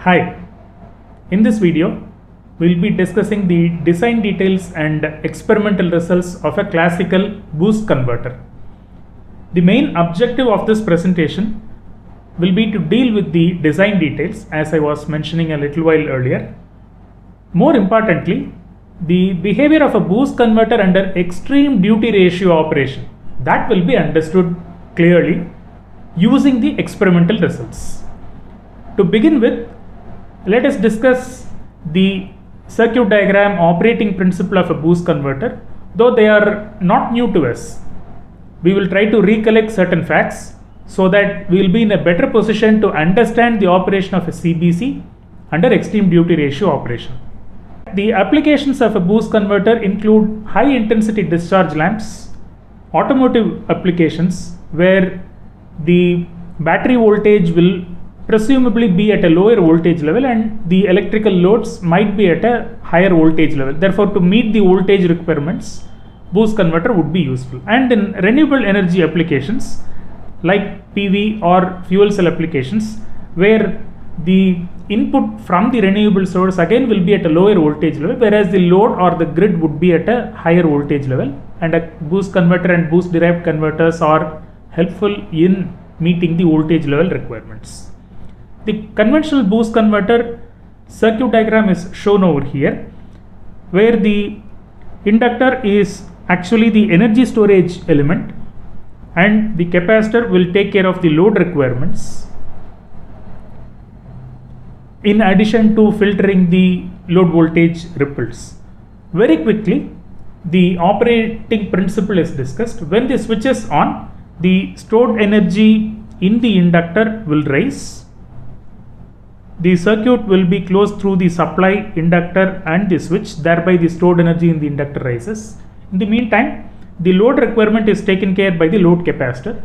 Hi, in this video we will be discussing the design details and experimental results of a classical boost converter. The main objective of this presentation will be to deal with the design details, as I was mentioning a little while earlier. More importantly, the behavior of a boost converter under extreme duty ratio operation, that will be understood clearly using the experimental results. To begin with, let us discuss the circuit diagram operating principle of a boost converter, though they are not new to us. We will try to recollect certain facts so that we will be in a better position to understand the operation of a CBC under extreme duty ratio operation. The applications of a boost converter include high intensity discharge lamps, automotive applications where the battery voltage will presumably be at a lower voltage level and the electrical loads might be at a higher voltage level. Therefore, to meet the voltage requirements, boost converter would be useful. And in renewable energy applications like PV or fuel cell applications, where the input from the renewable source again will be at a lower voltage level, whereas the load or the grid would be at a higher voltage level, and a boost converter and boost derived converters are helpful in meeting the voltage level requirements. The conventional boost converter circuit diagram is shown over here, where the inductor is actually the energy storage element and the capacitor will take care of the load requirements in addition to filtering the load voltage ripples. Very quickly, the operating principle is discussed. When the switch is on, the stored energy in the inductor will rise. The circuit will be closed through the supply, inductor and the switch, thereby the stored energy in the inductor rises. In the meantime, the load requirement is taken care by the load capacitor.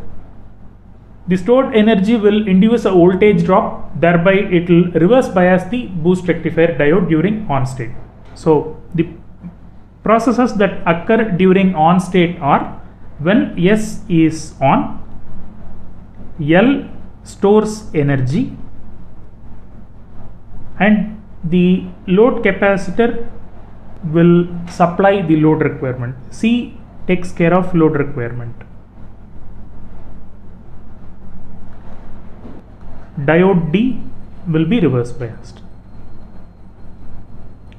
The stored energy will induce a voltage drop, thereby it will reverse bias the boost rectifier diode during on state. So the processes that occur during on state are: when S is on, L stores energy and the load capacitor will supply the load requirement. C takes care of load requirement. Diode D will be reverse biased.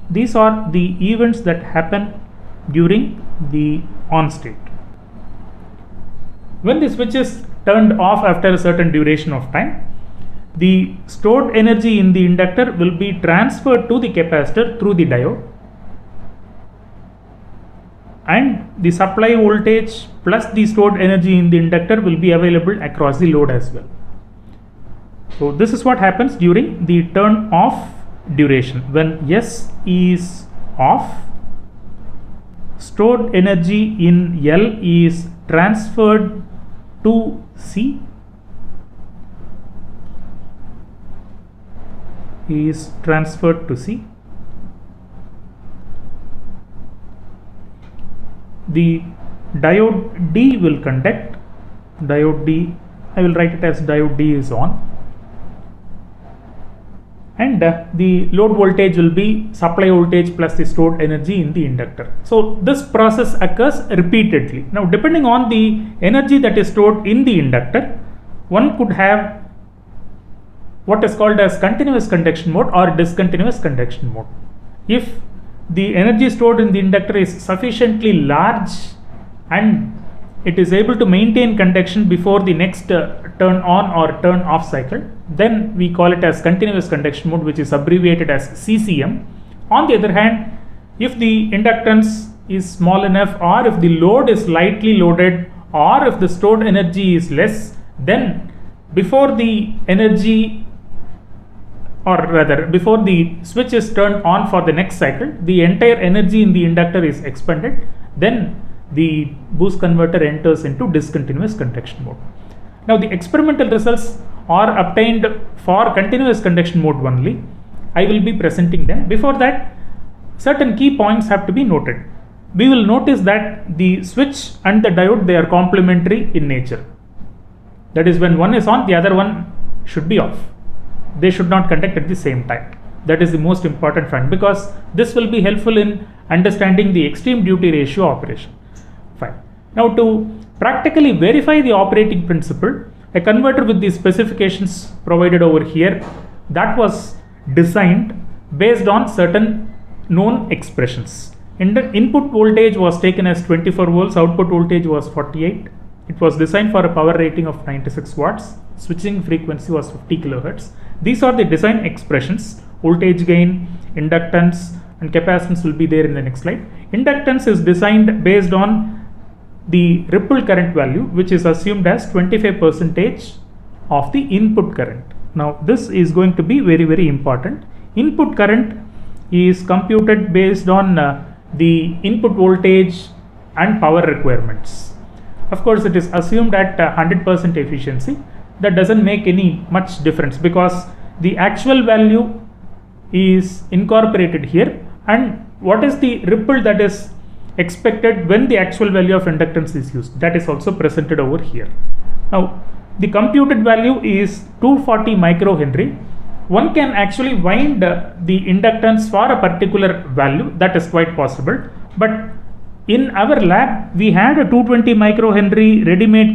These are the events that happen during the on state. When the switch is turned off after a certain duration of time, the stored energy in the inductor will be transferred to the capacitor through the diode, and the supply voltage plus the stored energy in the inductor will be available across the load as well. So this is what happens during the turn off duration. When S is off, stored energy in L is transferred to C, The diode D will conduct. Diode D, I will write it as diode D is on, and the load voltage will be supply voltage plus the stored energy in the inductor. So this process occurs repeatedly. Now, depending on the energy that is stored in the inductor, one could have what is called as continuous conduction mode or discontinuous conduction mode. If the energy stored in the inductor is sufficiently large and it is able to maintain conduction before the next turn on or turn off cycle, then we call it as continuous conduction mode, which is abbreviated as CCM. On the other hand, if the inductance is small enough, or if the load is lightly loaded, or if the stored energy is less, then before the energy, or rather before the switch is turned on for the next cycle, the entire energy in the inductor is expended, then the boost converter enters into discontinuous conduction mode. Now, the experimental results are obtained for continuous conduction mode only. I will be presenting them. Before that, certain key points have to be noted. We will notice that the switch and the diode, they are complementary in nature. That is, when one is on, the other one should be off. they should not conduct at the same time. That is the most important fact, because this will be helpful in understanding the extreme duty ratio operation. Fine. Now, to practically verify the operating principle, a converter with the specifications provided over here, that was designed based on certain known expressions. Input voltage was taken as 24 volts, output voltage was 48. It was designed for a power rating of 96 watts. Switching frequency was 50 kilohertz. These are the design expressions. Voltage gain, inductance, and capacitance will be there in the next slide. Inductance is designed based on the ripple current value, which is assumed as 25% of the input current. Now, this is going to be very, very important. Input current is computed based on the input voltage and power requirements. Of course, it is assumed at 100% efficiency. That doesn't make any much difference, because the actual value is incorporated here, and what is the ripple that is expected when the actual value of inductance is used, that is also presented over here. Now, the computed value is 240 microhenry. One can actually wind the inductance for a particular value, that is quite possible, but in our lab we had a 220 microhenry ready-made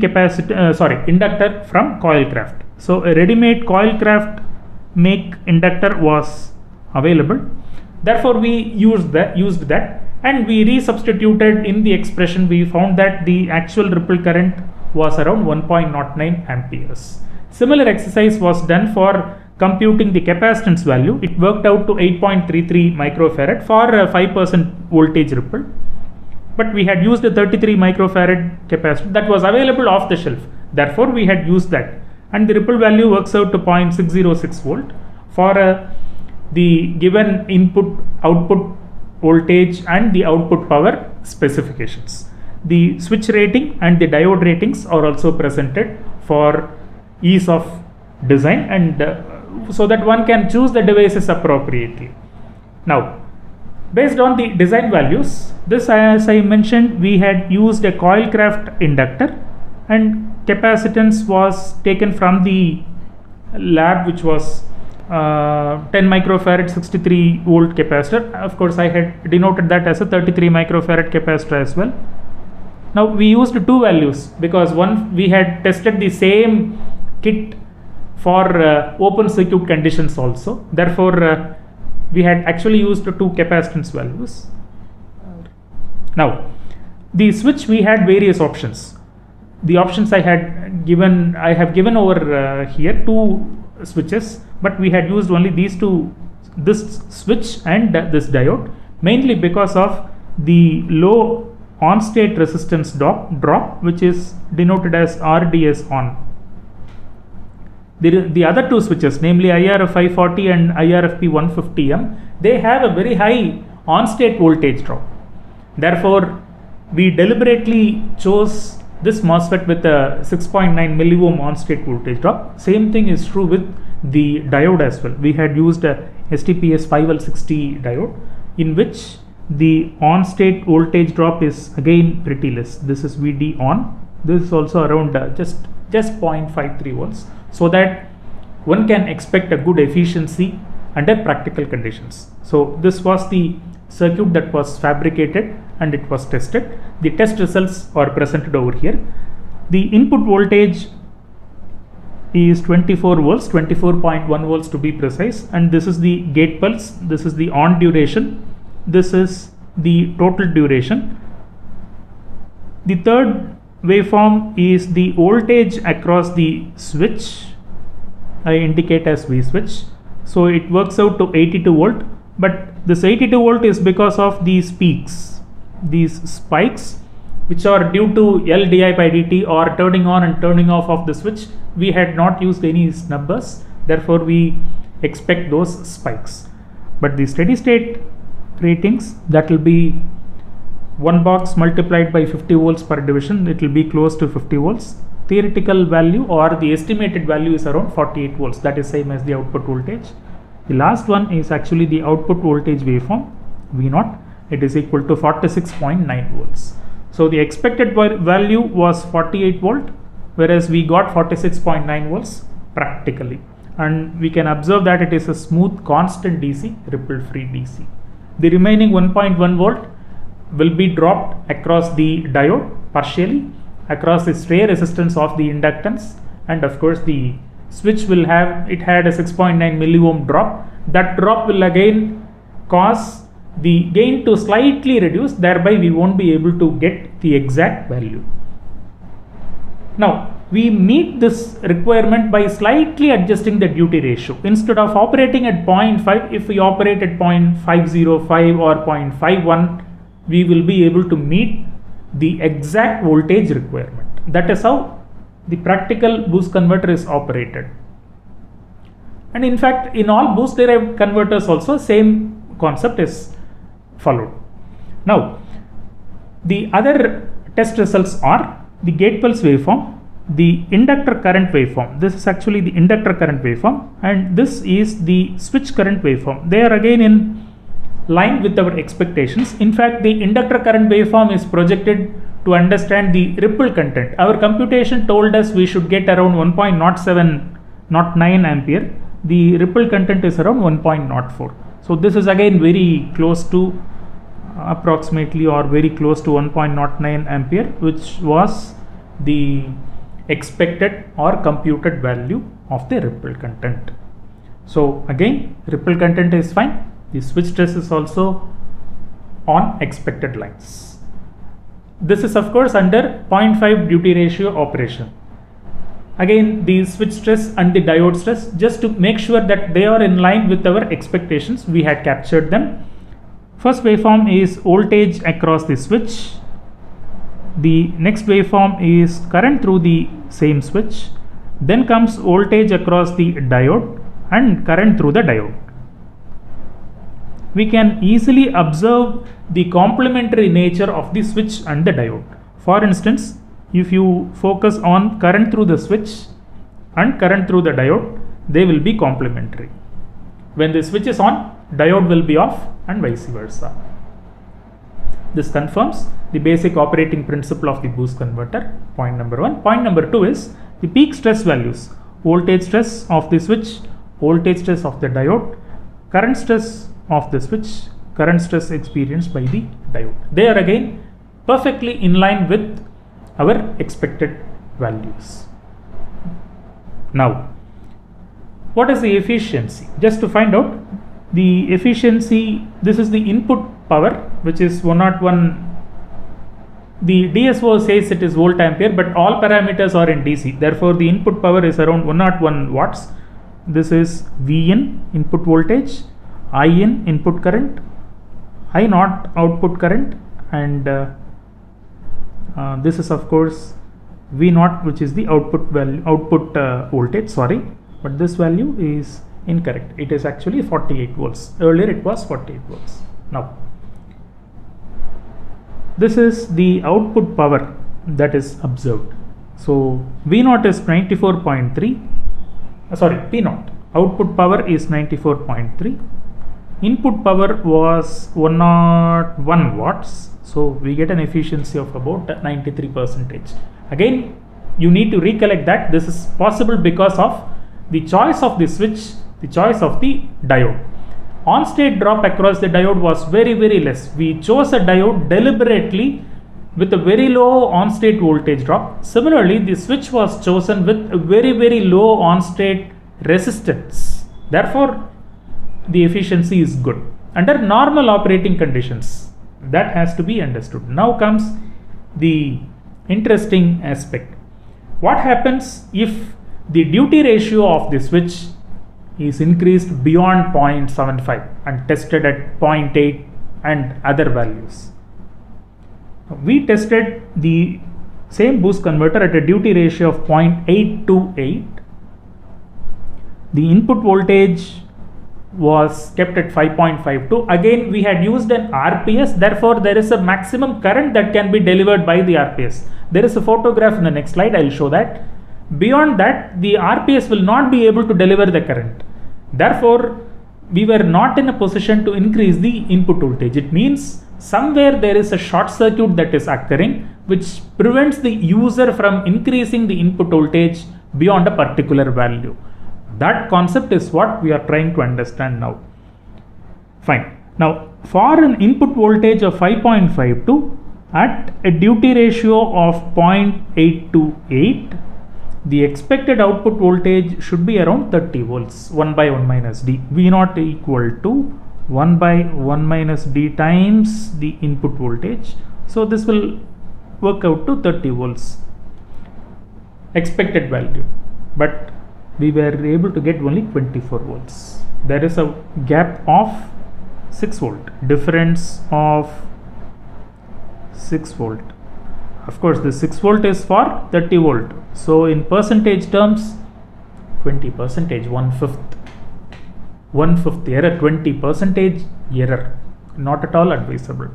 inductor from Coilcraft. So a ready-made Coilcraft make inductor was available, therefore we used that, and we resubstituted in the expression. We found that the actual ripple current was around 1.09 amperes. Similar exercise was done for computing the capacitance value. It worked out to 8.33 microfarad for a 5% voltage ripple, but we had used a 33 microfarad capacitor that was available off the shelf, therefore we had used that, and the ripple value works out to 0.606 volt for the given input output voltage and the output power specifications. The switch rating and the diode ratings are also presented for ease of design, and so that one can choose the devices appropriately. Now, based on the design values, this, as I mentioned, we had used a Coilcraft inductor, and capacitance was taken from the lab, which was 10 microfarad 63 volt capacitor. Of course, I had denoted that as a 33 microfarad capacitor as well. Now, we used two values because one, we had tested the same kit for open circuit conditions also, therefore we had actually used two capacitance values. Now, the switch, we had various options. The options I have given over here, two switches, but we had used only these two, this switch and this diode, mainly because of the low on state resistance drop, which is denoted as RDS on. The other two switches, namely IRF 540 and IRFP 150M, they have a very high on state voltage drop. Therefore, we deliberately chose this MOSFET with a 6.9 milliohm on state voltage drop. Same thing is true with the diode as well. We had used a STPS 5L60 diode, in which the on state voltage drop is again pretty less. This is VD on. This is also around just 0.53 volts, so that one can expect a good efficiency under practical conditions. So this was the circuit that was fabricated and it was tested. The test results are presented over here. The input voltage is 24 volts, 24.1 volts to be precise, and this is the gate pulse, this is the on duration, this is the total duration. The third waveform is the voltage across the switch. I indicate as V switch. So it works out to 82 volt, but this 82 volt is because of these peaks, these spikes, which are due to L di by dt or turning on and turning off of the switch. We had not used any snubbers, therefore we expect those spikes. But the steady state ratings, that will be one box multiplied by 50 volts per division, it will be close to 50 volts. Theoretical value or the estimated value is around 48 volts, that is same as the output voltage. The last one is actually the output voltage waveform, V0, it is equal to 46.9 volts. So the expected value was 48 volt, whereas we got 46.9 volts practically. and we can observe that it is a smooth constant DC, ripple free DC. The remaining 1.1 volt will be dropped across the diode partially, across the stray resistance of the inductance, and of course the switch will have, it had a 6.9 milliohm drop. That drop will again cause the gain to slightly reduce, thereby we won't be able to get the exact value. Now we meet this requirement by slightly adjusting the duty ratio. Instead of operating at 0.5, if we operate at 0.505 or 0.51, we will be able to meet the exact voltage requirement. That is how the practical boost converter is operated. And in fact, in all boost derived converters also same concept is followed. Now the other test results are the gate pulse waveform, the inductor current waveform. This is actually the inductor current waveform, and this is the switch current waveform. They are again in line with our expectations. In fact, the inductor current waveform is projected to understand the ripple content. Our computation told us we should get around 1.09 ampere. The ripple content is around 1.04. So this is again very close to approximately or very close to 1.09 ampere, which was the expected or computed value of the ripple content. So again, ripple content is fine. The switch stress is also on expected lines. This is of course under 0.5 duty ratio operation. Again, the switch stress and the diode stress, just to make sure that they are in line with our expectations, we had captured them. First waveform is voltage across the switch. The next waveform is current through the same switch. Then comes voltage across the diode and current through the diode. We can easily observe the complementary nature of the switch and the diode. For instance, if you focus on current through the switch and current through the diode, they will be complementary. When the switch is on, diode will be off, and vice versa. This confirms the basic operating principle of the boost converter, point number 1. Point number 2 is the peak stress values: voltage stress of the switch, voltage stress of the diode, current stress of the switch, current stress experienced by the diode. They are again perfectly in line with our expected values. Now, what is the efficiency? Just to find out the efficiency, this is the input power, which is 101. The DSO says it is volt ampere, but all parameters are in DC. Therefore, the input power is around 101 watts. This is Vin, input voltage, In, input current, I naught output current, and this is of course V naught, which is the output value, voltage. Sorry, but this value is incorrect. It is actually 48 volts. Earlier it was 48 volts. Now, this is the output power that is observed. So V naught is 94.3. Sorry, P naught. Output power is 94.3. Input power was 101 watts. So we get an efficiency of about 93%. Again, you need to recollect that this is possible because of the choice of the switch, the choice of the diode. On state drop across the diode was very less. We chose a diode deliberately with a very low on state voltage drop. Similarly, the switch was chosen with a very low on state resistance. Therefore, the efficiency is good under normal operating conditions. That has to be understood. Now comes the interesting aspect. What happens if the duty ratio of the switch is increased beyond 0.75 and tested at 0.8 and other values? We tested the same boost converter at a duty ratio of 0.828. The input voltage was kept at 5.52. Again, we had used an RPS, therefore there is a maximum current that can be delivered by the RPS. There is a photograph in the next slide, I will show that. Beyond that, the RPS will not be able to deliver the current. Therefore, we were not in a position to increase the input voltage. It means somewhere there is a short circuit that is occurring, which prevents the user from increasing the input voltage beyond a particular value. That concept is what we are trying to understand now. Fine. Now, for an input voltage of 5.52 at a duty ratio of 0.828, the expected output voltage should be around 30 volts, 1 by 1 minus d. V naught equal to 1 by 1 minus d times the input voltage. So this will work out to 30 volts expected value, but we were able to get only 24 volts. There is a gap of 6 volt, difference of 6 volt. Of course, the 6 volt is for 30 volt. So in percentage terms, 20%, 1/5 error, 20% error, not at all advisable.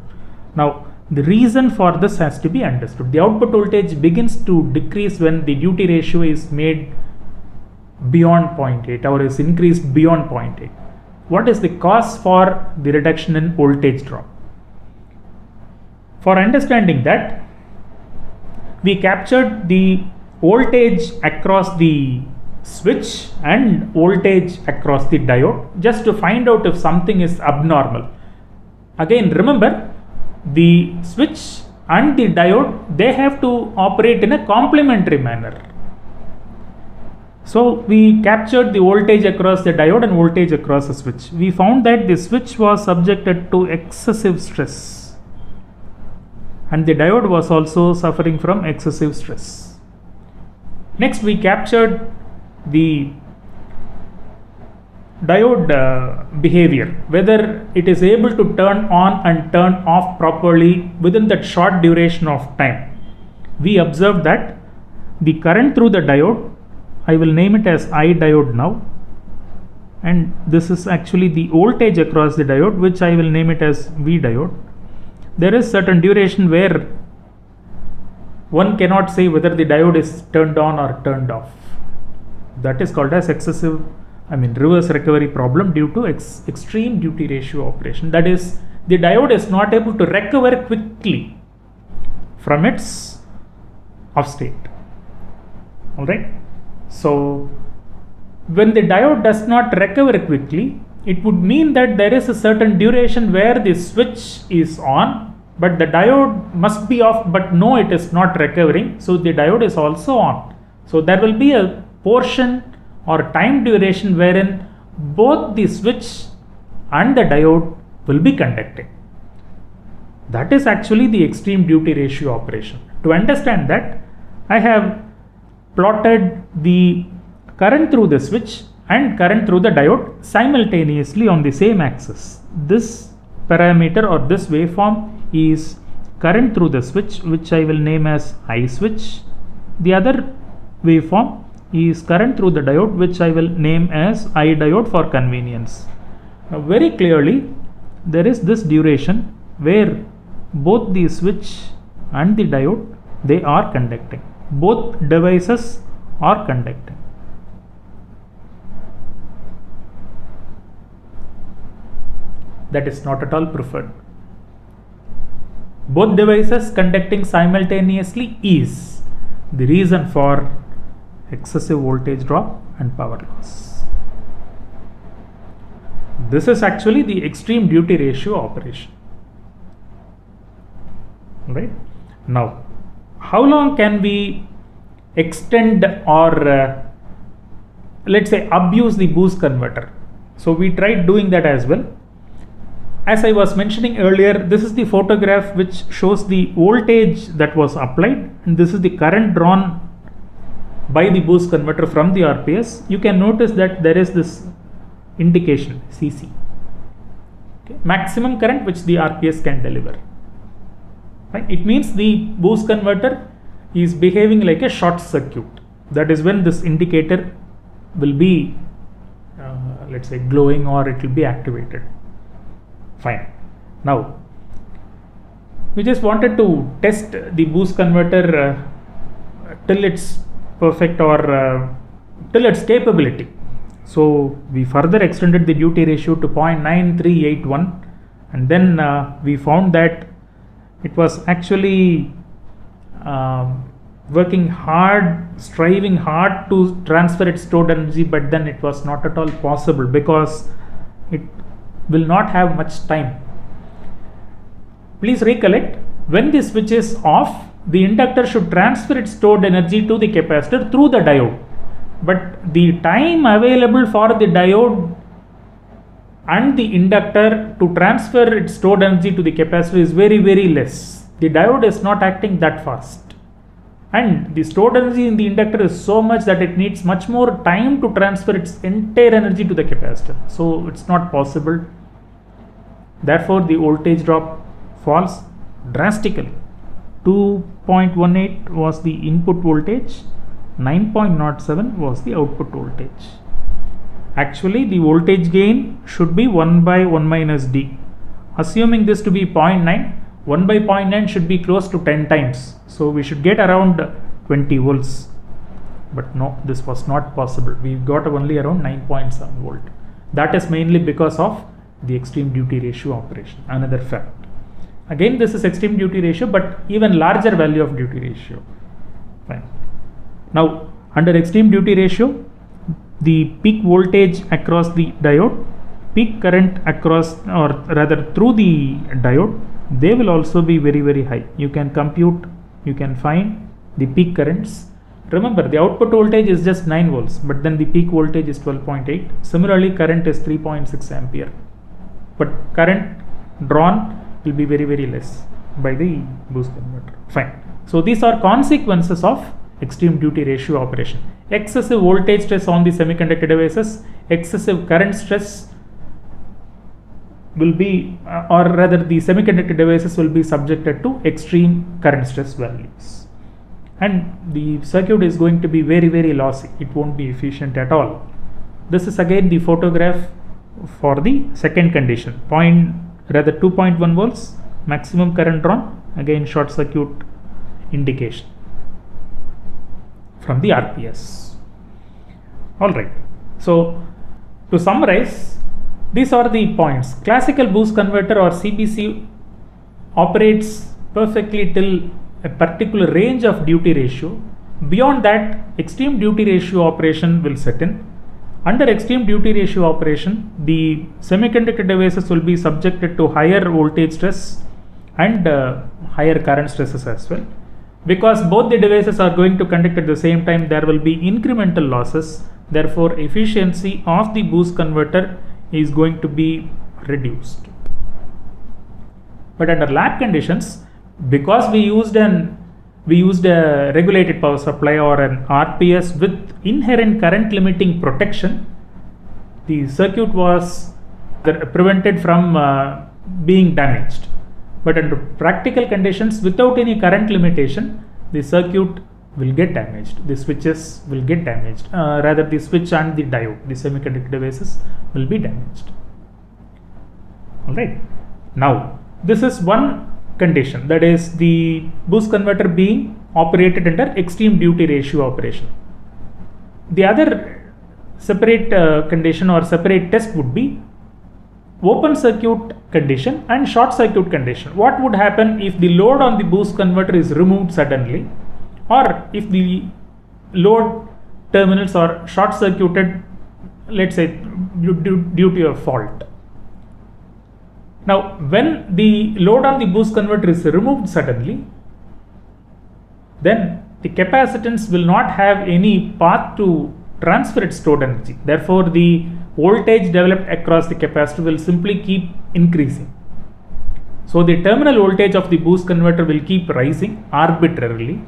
Now, the reason for this has to be understood. The output voltage begins to decrease when the duty ratio is made beyond 0.8 or is increased beyond 0.8. What is the cause for the reduction in voltage drop? For understanding that, we captured the voltage across the switch and voltage across the diode just to find out if something is abnormal. Again, remember, the switch and the diode, they have to operate in a complementary manner. So we captured the voltage across the diode and voltage across the switch. We found that the switch was subjected to excessive stress, and the diode was also suffering from excessive stress. Next, we captured the diode behavior, whether it is able to turn on and turn off properly within that short duration of time. We observed that the current through the diode, I will name it as I diode now, and this is actually the voltage across the diode, which I will name it as V diode. There is certain duration where one cannot say whether the diode is turned on or turned off. That is called as reverse recovery problem due to extreme duty ratio operation. That is, the diode is not able to recover quickly from its off state. Alright. So when the diode does not recover quickly, it would mean that there is a certain duration where the switch is on, but the diode must be off, but no, it is not recovering. So the diode is also on. So there will be a portion or time duration wherein both the switch and the diode will be conducting. That is actually the extreme duty ratio operation. To understand that, I have plotted the current through the switch and current through the diode simultaneously on the same axis. This parameter or this waveform is current through the switch, which I will name as I switch. The other waveform is current through the diode, which I will name as I diode for convenience. Now, very clearly, there is this duration where both the switch and the diode, they are conducting. Both devices are conducting. That is not at all preferred. Both devices conducting simultaneously is the reason for excessive voltage drop and power loss. This is actually the extreme duty ratio operation. Right? Now, how long can we extend or let's say abuse the boost converter? So we tried doing that as well. As I was mentioning earlier, this is the photograph which shows the voltage that was applied, and this is the current drawn by the boost converter from the RPS. You can notice that there is this indication CC, okay, maximum current which the RPS can deliver. Right? It means the boost converter is behaving like a short circuit. That is when this indicator will be let's say glowing, or it will be activated. Fine. Now, we just wanted to test the boost converter till its perfect or till its capability. So we further extended the duty ratio to 0.9381, and then we found that it was actually working hard, striving hard to transfer its stored energy, but then it was not at all possible because it will not have much time. Please recollect, when the switch is off, the inductor should transfer its stored energy to the capacitor through the diode. But the time available for the diode and the inductor to transfer its stored energy to the capacitor is very, very less. The diode is not acting that fast. And the stored energy in the inductor is so much that it needs much more time to transfer its entire energy to the capacitor. So it's not possible. Therefore, the voltage drop falls drastically. 2.18 was the input voltage, 9.07 was the output voltage. Actually, the voltage gain should be 1 by 1 minus D. Assuming this to be 0.9, 1 by 0.9 should be close to 10 times. So we should get around 20 volts. But no, this was not possible. We got only around 9.7 volt. That is mainly because of the extreme duty ratio operation. Another fact. Again, this is extreme duty ratio, but even larger value of duty ratio. Fine. Now, under extreme duty ratio, the peak voltage across the diode, peak current across, or rather through the diode, they will also be very, very high. You can compute, you can find the peak currents. Remember, the output voltage is just 9 volts, but then the peak voltage is 12.8. Similarly, current is 3.6 ampere. But current drawn will be very, very less by the boost converter. Fine. So these are consequences of extreme duty ratio operation. Excessive voltage stress on the semiconductor devices, excessive current stress will be, or rather the semiconductor devices will be subjected to extreme current stress values. And the circuit is going to be very, very lossy. It won't be efficient at all. This is again the photograph for the second condition. 2.1 volts, maximum current drawn, again short circuit indication from the RPS. Alright, so to summarize, these are the points. Classical boost converter or CBC operates perfectly till a particular range of duty ratio. Beyond that, extreme duty ratio operation will set in. Under extreme duty ratio operation, the semiconductor devices will be subjected to higher voltage stress and higher current stresses as well. Because both the devices are going to conduct at the same time, there will be incremental losses. Therefore, efficiency of the boost converter is going to be reduced. But under lab conditions, because we used a regulated power supply or an RPS with inherent current limiting protection, the circuit was prevented from being damaged. But under practical conditions, without any current limitation, the circuit will get damaged. The switches will get damaged. Rather, the switch and the diode, the semiconductor devices, will be damaged. Alright. Now, this is one condition, that is the boost converter being operated under extreme duty ratio operation. The other separate condition or separate test would be open circuit condition and short circuit condition. What would happen if the load on the boost converter is removed suddenly, or if the load terminals are short circuited, let's say due to a fault. Now, when the load on the boost converter is removed suddenly, then the capacitance will not have any path to transfer its stored energy. Therefore, the voltage developed across the capacitor will simply keep increasing. So the terminal voltage of the boost converter will keep rising arbitrarily.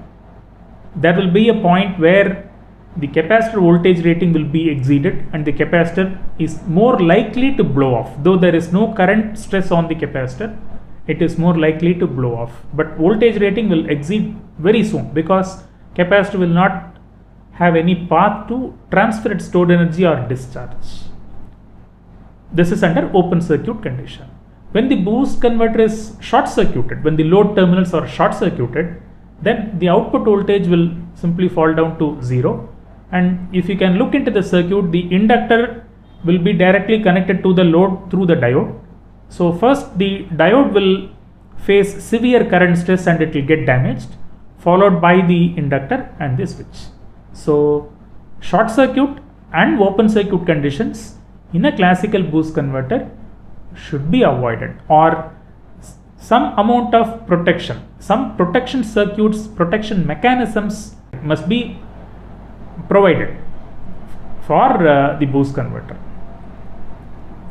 There will be a point where the capacitor voltage rating will be exceeded and the capacitor is more likely to blow off. Though there is no current stress on the capacitor, it is more likely to blow off. But voltage rating will exceed very soon because capacitor will not have any path to transfer its stored energy or discharge. This is under open circuit condition. When the boost converter is short circuited, when the load terminals are short circuited, then the output voltage will simply fall down to 0. And if you can look into the circuit, the inductor will be directly connected to the load through the diode. So first the diode will face severe current stress and it will get damaged, followed by the inductor and the switch. So short circuit and open circuit conditions in a classical boost converter should be avoided, or some amount of protection, some protection circuits, protection mechanisms must be provided for the boost converter.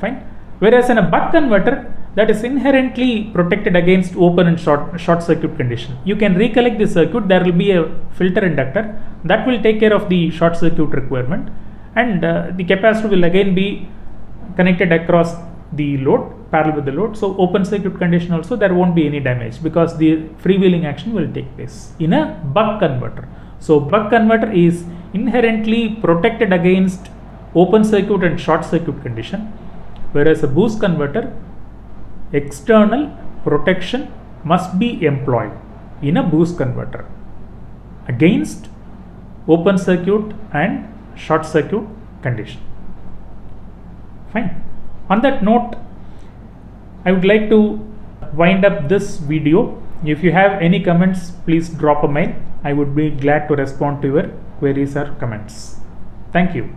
Fine. Whereas in a buck converter, that is inherently protected against open and short circuit condition. You can recollect the circuit, there will be a filter inductor that will take care of the short circuit requirement, and the capacitor will again be connected across the load, parallel with the load. So open circuit condition also there won't be any damage because the freewheeling action will take place in a buck converter. So buck converter is inherently protected against open circuit and short circuit condition, whereas a boost converter, external protection must be employed in a boost converter against open circuit and short circuit condition. Fine. On that note, I would like to wind up this video. If you have any comments, please drop a mail. I would be glad to respond to your queries or comments. Thank you.